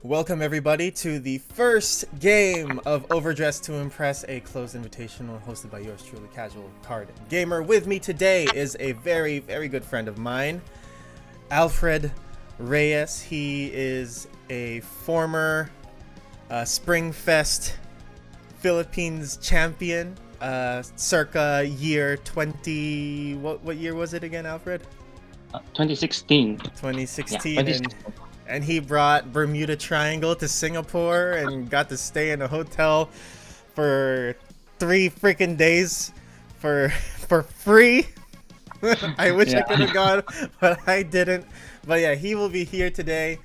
Welcome everybody to the first game of Overdress to Impress, a closed invitational hosted by yours truly, Casual Card Gamer. With me today is a very good friend of mine, Alfred Reyes. He is a former Springfest Philippines champion, circa year 20... What year was it again, Alfred? 2016. 2016. Yeah, 2016. And he brought Bermuda Triangle to Singapore and got to stay in a hotel for 3 freaking days for free. I wish I could have gone, but I didn't. But yeah, he will be here today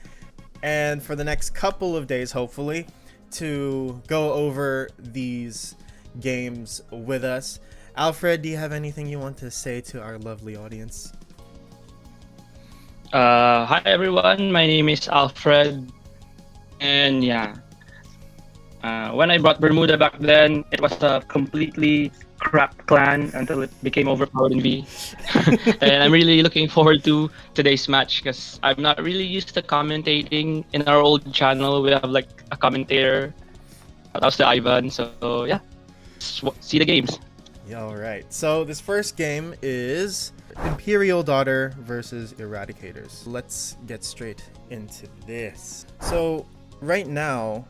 and for the next couple of days, hopefully, to go over these games with us. Alfred, do you have anything you want to say to our lovely audience? Hi everyone, my name is Alfred, and yeah, when I brought Bermuda back then, it was a completely crap clan until it became overpowered in V. And I'm really looking forward to today's match because I'm not really used to commentating. In our old channel, we have like a commentator. That was the Ivan, so yeah, see the games. Yeah, all right. So this first game is Imperial Daughter versus Eradicators. Let's get straight into this. So right now,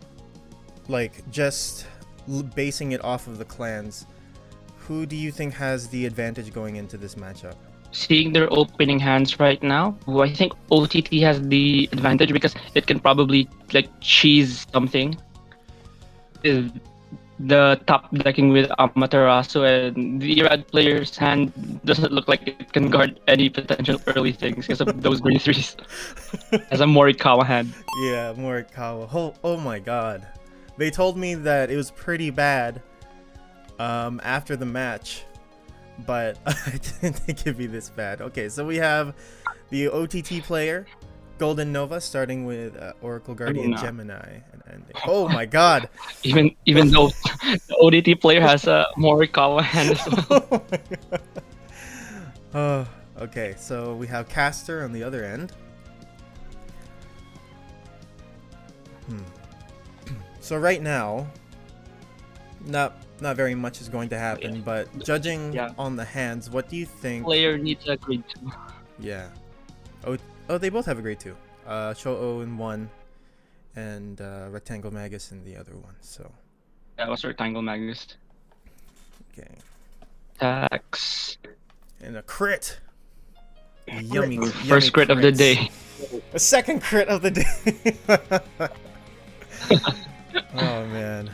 like just basing it off of the clans, who do you think has the advantage going into this matchup? Seeing their opening hands right now, I think OTT has the advantage because it can probably like cheese something. The top decking with Amaterasu, and the Erad player's hand doesn't look like it can guard any potential early things because of those green threes. As a Morikawa hand. Yeah, Morikawa. Oh my god. They told me that it was pretty bad after the match, but I didn't think it'd be this bad. Okay, so we have the OTT player, GoldenNova, starting with Oracle Guardian Gemini and ending. Oh my god! Even though the ODT player has a Morikawa hand as well. Oh, okay, so we have Caster on the other end. So right now, not very much is going to happen, but judging on the hands, what do you think? Player needs a grade 2. Yeah. Oh, they both have a grade 2. Cho-Oh in one, and Rectangle Magus in the other one. So. That was Rectangle Magus. Okay. Tax. And a crit. Yummy. First crit of the day. A second crit of the day. Oh man.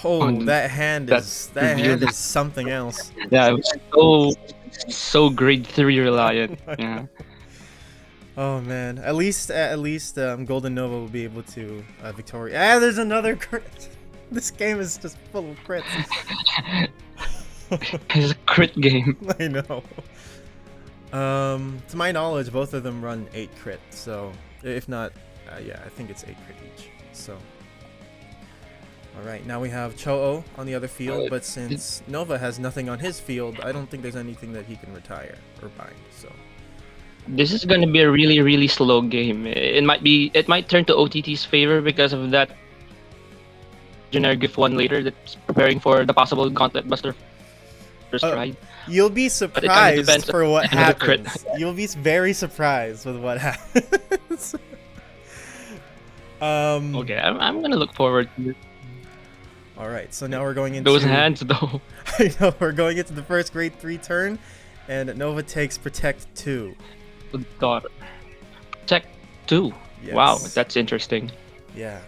Oh, that hand is something else. Yeah, it was so grade 3 reliant. Yeah. Oh man, at least GoldenNova will be able to victoria. Ah, there's another crit. This game is just full of crits. It's a crit game. I know. To my knowledge, both of them run 8 crit. So if not, yeah, I think it's 8 crit each. So. Alright, now we have Cho-Oh on the other field, but since Nova has nothing on his field, I don't think there's anything that he can retire or bind, so. This is going to be a really slow game. It might turn to OTT's favor because of that generic gift one later that's preparing for the possible Gauntlet Buster first ride. You'll be surprised for what happens. You'll be very surprised with what happens. Okay, I'm going to look forward to it. Alright, so now we're going into... Those hands, though. I know, we're going into the first grade 3 turn, and Nova takes Protect 2. Daughter. Protect 2? Yes. Wow, that's interesting. Yeah.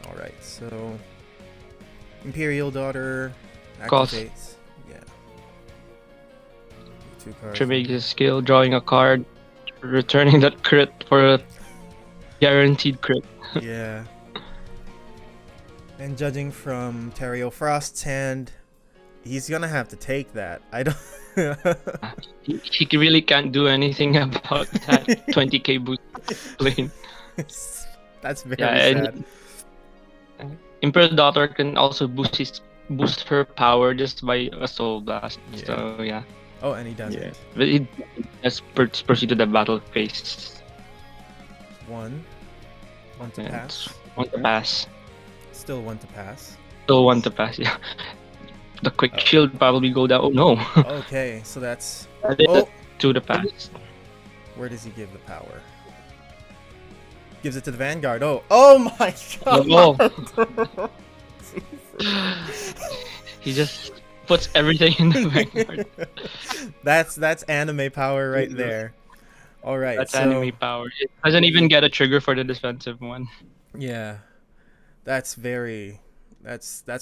Alright, so... Imperial Daughter activates. Yeah. 2 cards. Trimming his skill, drawing a card, returning that crit for a guaranteed crit. Yeah. And judging from Tario Frost's hand, he's gonna have to take that. I don't... he really can't do anything about that 20k boost plane. That's very sad. Imperial Daughter can also boost her power just by a Soul Blast. Yeah. So yeah. Oh, and he doesn't. Yeah, but it let's proceed to the battle phase. One to And pass. one to pass. Still one to pass. Still one to pass. Yeah, the quick Oh. shield probably go down. Oh no! Okay, so that's. That is Oh, to the pass. where does he give the power? Gives it to the Vanguard. Oh my god! Oh. He just puts everything in the Vanguard. That's anime power right there. All right, That's so enemy power. It doesn't even get a trigger for the defensive one. yeah, that's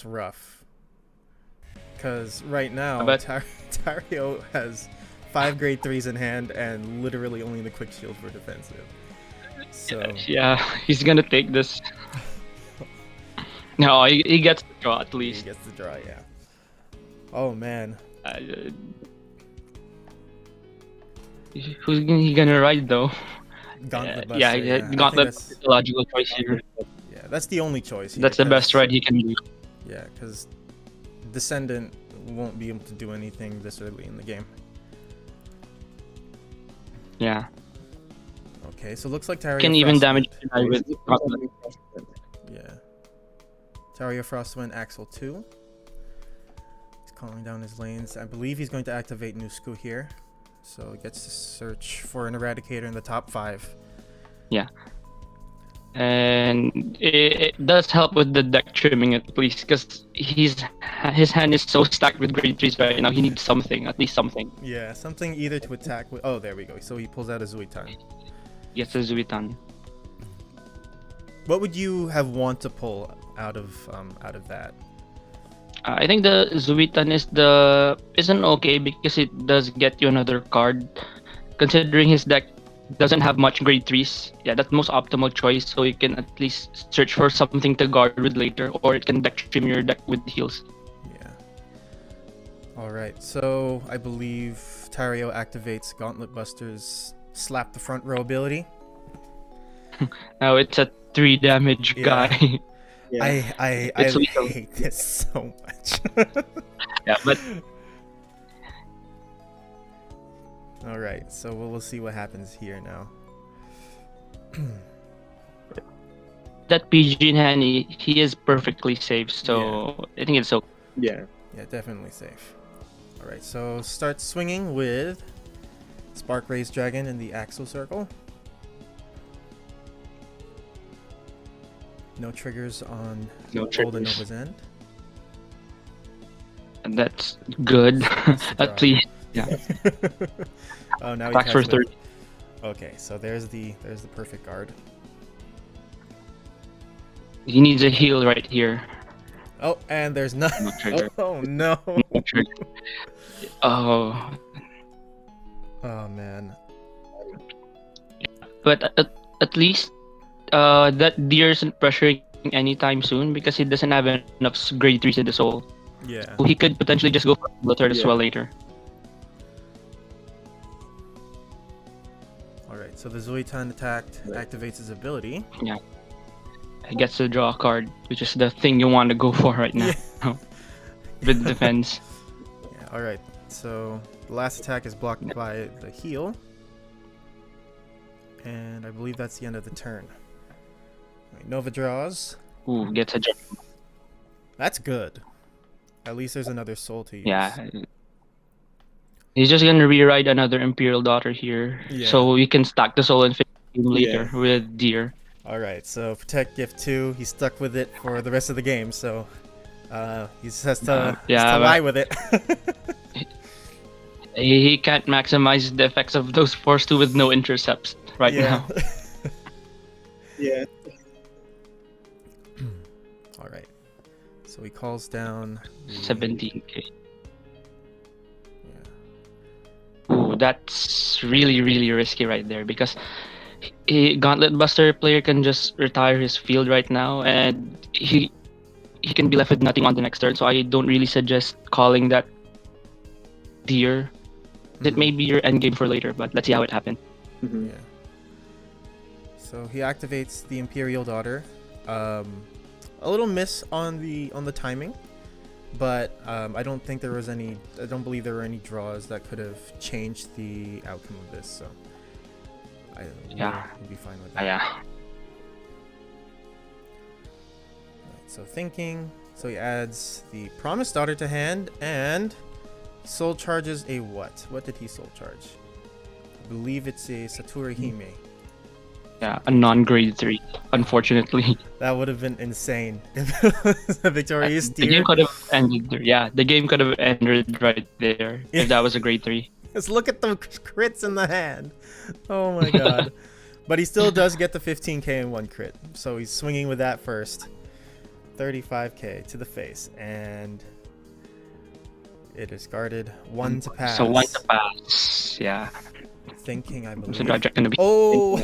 rough. Because right now, But- Tario has 5 grade 3s in hand and literally only the quick shield for defensive. So Yeah, he's gonna take this. No, he gets the draw at he least. gets the draw, yeah. Oh man. Who's he gonna ride though? Gauntlet Buster. Yeah, I think Gauntlet that's- is the logical choice here. Yeah, that's the only choice. Here, That's the 'cause- best ride he can do. Yeah, because Descendant won't be able to do anything this early in the game. Yeah, Okay, so looks like Tario can even Frost damage went- the guy with Gauntlet. Yeah. Tario Frost went Axel 2. He's calling down his lanes. I believe he's going to activate Nusku here. So he gets to search for an Eradicator in the top 5. Yeah, and it does help with the deck trimming at least, because his hand is so stacked with grade 3s right now. He needs something, at least something. Yeah, something either to attack with. Oh, there we go. So he pulls out a Zuitan. Gets a Zuitan. What would you have want to pull out of that? I think the Zuitan isn't okay because it does get you another card. Considering his deck doesn't have much grade 3s, yeah, that's the most optimal choice. So you can at least search for something to guard with later, or it can deck trim your deck with heals. Yeah. All right. So I believe Tario activates Gauntlet Buster's slap the front row ability. Now it's a 3 damage Yeah. guy. I It's lethal. hate this so much. Yeah, but All right. So we'll see what happens here now. that PG in hand, he is perfectly safe. So I think it's okay. Yeah. Yeah, definitely safe. All right. So start swinging with Spark Rays Dragon in the Axel Circle. No triggers on No Golden triggers. Nova's end. And that's good. At draw. least, yeah. Oh, now he Back for attacks with- 30. Okay, so there's the perfect guard. He needs a heal right here. Oh, and there's none. No trigger. Oh no. No trigger. Oh, Oh man. but at least that deer isn't pressuring anytime soon because he doesn't have enough grade 3s in the soul. Yeah. So he could potentially just go for the third as Yeah. well later. All right. So the Zuitan attacked, activates his ability. He gets to draw a card, which is the thing you want to go for right now. With defense. Yeah. All right. So the last attack is blocked by the heal, and I believe that's the end of the turn. All right, Nova draws. Ooh, gets a jump. That's good. At least there's another soul to use. Yeah. He's just gonna rewrite another Imperial Daughter here, Yeah. so we can stack the soul and finish him later with deer. All right. So Protect Gift 2. He's stuck with it for the rest of the game. So he just has to, yeah, lie with it. He can't maximize the effects of those Force 2 with no intercepts right now. Yeah. All right. So he calls down the- 17k. Yeah. Ooh, that's really, really risky right there because Gauntlet Buster player can just retire his field right now and he can be left with nothing on the next turn. So I don't really suggest calling that deer. That may be your end game for later, but let's see how it happens. Mhm. Yeah. So he activates the Imperial Daughter. A little miss on the timing. but I don't think there was any. I don't believe there were any draws that could have changed the outcome of this. So we'll be fine with that. Yeah. So thinking. So he adds the Promised Daughter to hand and soul charges a what? What did he soul charge? I believe it's a Satori Hime. Yeah, a non-grade 3, unfortunately. That would have been insane if it was a victorious The game could have ended there. Yeah, the game could have ended right there if that was a grade 3. Just look at the crits in the hand. Oh my god. But he still does get the 15k in one crit. So he's swinging with that first. 35k to the face. And it is guarded. 1 to pass. So 1 to pass. Yeah. Thinking, I believe. So Project gonna be. Oh!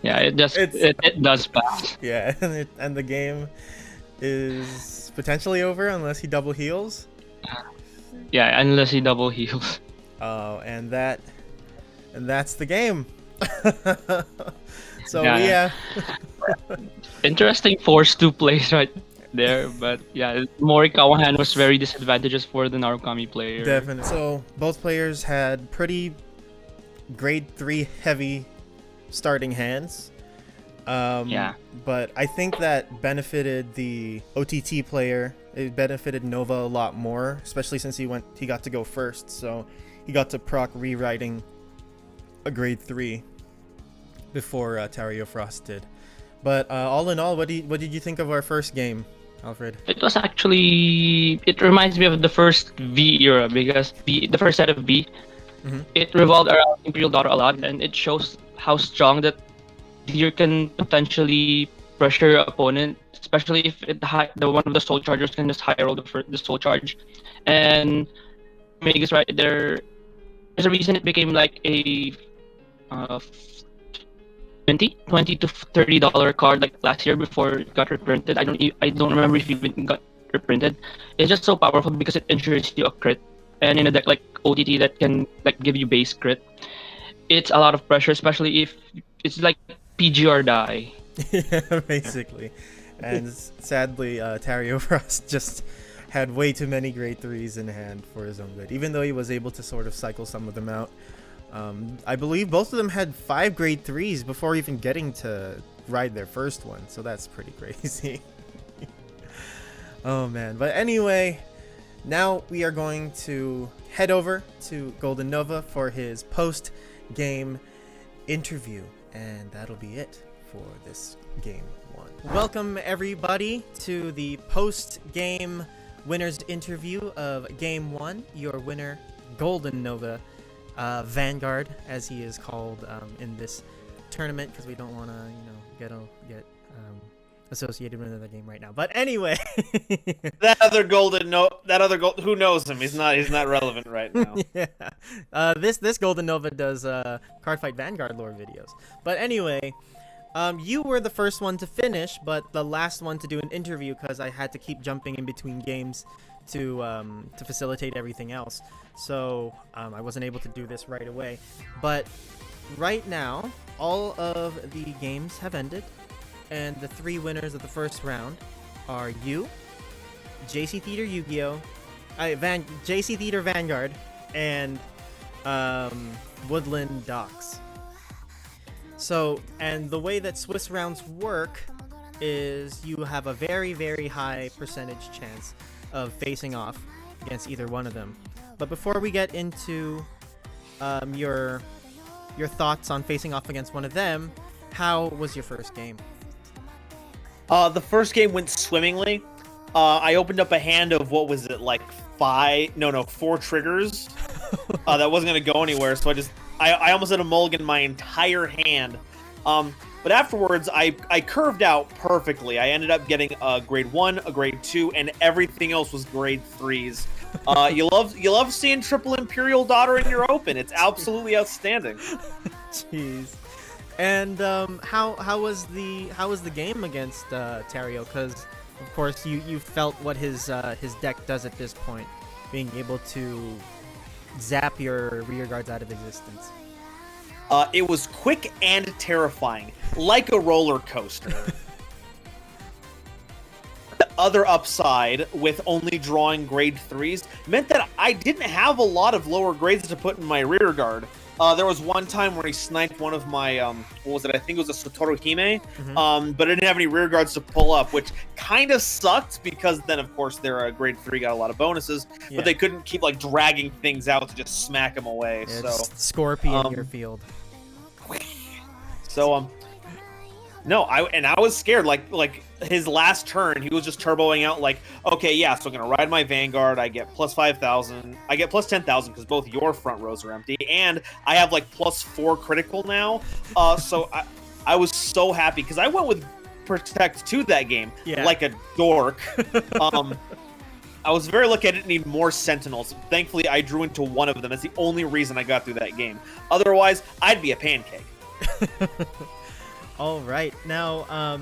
Yeah, it does pass. Yeah, and the game is potentially over unless he double heals. Yeah, unless he double heals. Oh, and that's the game. So Yeah. Interesting force to place right there, but yeah, Mori Kawahan was very disadvantageous for the Narukami player. Definitely. So both players had pretty grade 3 heavy starting hands. Yeah. But I think that benefited the OTT player. It benefited Nova a lot more, especially since he got to go first. So he got to proc rewriting a grade 3 before Tario Frost did. But all in all, what did you think of our first game, Alfred? It was actually, it reminds me of the first V era because the first set of V, it revolved around Imperial Daughter a lot, and it shows how strong that Deer can potentially pressure your opponent, especially if the one of the soul chargers can just high roll the soul charge. And Meg is right there. There's a reason it became like a $20 to $30 card like last year before it got reprinted. I don't remember if it even got reprinted. It's just so powerful because it ensures you a crit, and in a deck like OTT that can like give you base crit, it's a lot of pressure, especially if it's like PG or die. Yeah, basically. And sadly, Tario Frost just had way too many grade 3s in hand for his own good, even though he was able to sort of cycle some of them out. I believe both of them had 5 grade 3s before even getting to ride their first one, so that's pretty crazy. Oh man, but anyway, now we are going to head over to Golden Nova for his post-game interview, and that'll be it for this game 1. Welcome everybody to the post-game winners interview of game 1. Your winner, Golden Nova, Vanguard, as he is called in this tournament, because we don't want to, get associated with another game right now. But anyway, that other who knows him? He's not relevant right now. Yeah, this Golden Nova does Cardfight Vanguard lore videos. But anyway, you were the first one to finish, but the last one to do an interview because I had to keep jumping in between games to facilitate everything else. So I wasn't able to do this right away. But right now, all of the games have ended, and the 3 winners of the first round are you, JC Theater Yu-Gi-Oh, JC Theater Vanguard, and Woodland Docks. So, and the way that Swiss rounds work is you have a very, very high percentage chance of facing off against either one of them. But before we get into your thoughts on facing off against one of them, how was your first game? The first game went swimmingly. I opened up a hand of, what was it, like 4 triggers. That wasn't going to go anywhere, so I almost had a mulligan my entire hand. But afterwards, I curved out perfectly. I ended up getting a grade 1, a grade 2, and everything else was grade 3s. You love seeing triple Imperial Daughter in your open. It's absolutely outstanding. Jeez. And how was the game against Tario? Because of course you felt what his deck does at this point, being able to zap your rear guards out of existence. It was quick and terrifying, like a roller coaster. other upside with only drawing grade 3s meant that I didn't have a lot of lower grades to put in my rear guard. There was one time where he sniped one of my, what was it? I think it was a Satoru Hime, but I didn't have any rear guards to pull up, which kind of sucked because then, of course, their grade 3 got a lot of bonuses, but they couldn't keep, like, dragging things out to just smack them away, Yeah, so... just Scorpion your field. So, no, I was scared, like, his last turn, he was just turboing out, like, okay, yeah, so I'm gonna ride my Vanguard, I get plus 5,000, I get plus 10,000 because both your front rows are empty, and I have, like, plus 4 critical now, so I was so happy, because I went with Protect 2 that game, like a dork. I was very lucky I didn't need more Sentinels. Thankfully, I drew into one of them. That's the only reason I got through that game. Otherwise, I'd be a pancake. All right. Now,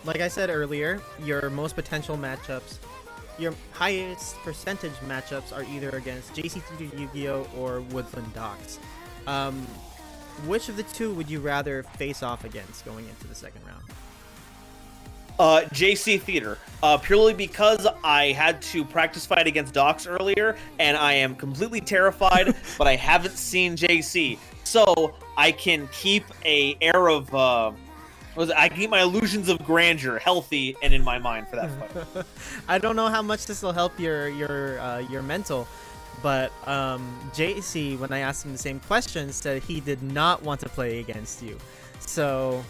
like I said earlier, your most potential matchups, your highest percentage matchups are either against JC Theater Yu-Gi-Oh! Or Woodland Docks. Which of the two would you rather face off against going into the second round? JC Theater, purely because I had to practice fight against Docs earlier, and I am completely terrified, but I haven't seen JC, so I can keep a air of, I can keep my illusions of grandeur healthy and in my mind for that fight. I don't know how much this will help your mental, but JC, when I asked him the same question, said he did not want to play against you, so...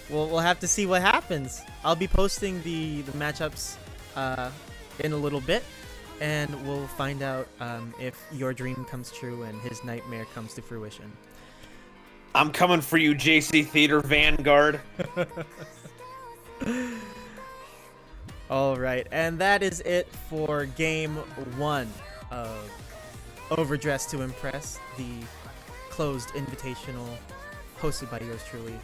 We'll have to see what happens. I'll be posting the matchups in a little bit, and we'll find out if your dream comes true and his nightmare comes to fruition. I'm coming for you, JC Theater Vanguard. All right, and that is it for Game 1 of Overdress to Impress, the closed invitational hosted by yours truly,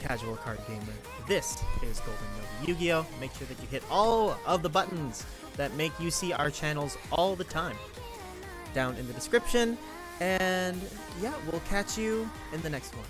Casual Card Gamer. This is GoldenNovaYugioh. Make sure that you hit all of the buttons that make you see our channels all the time down in the description. And yeah, we'll catch you in the next one.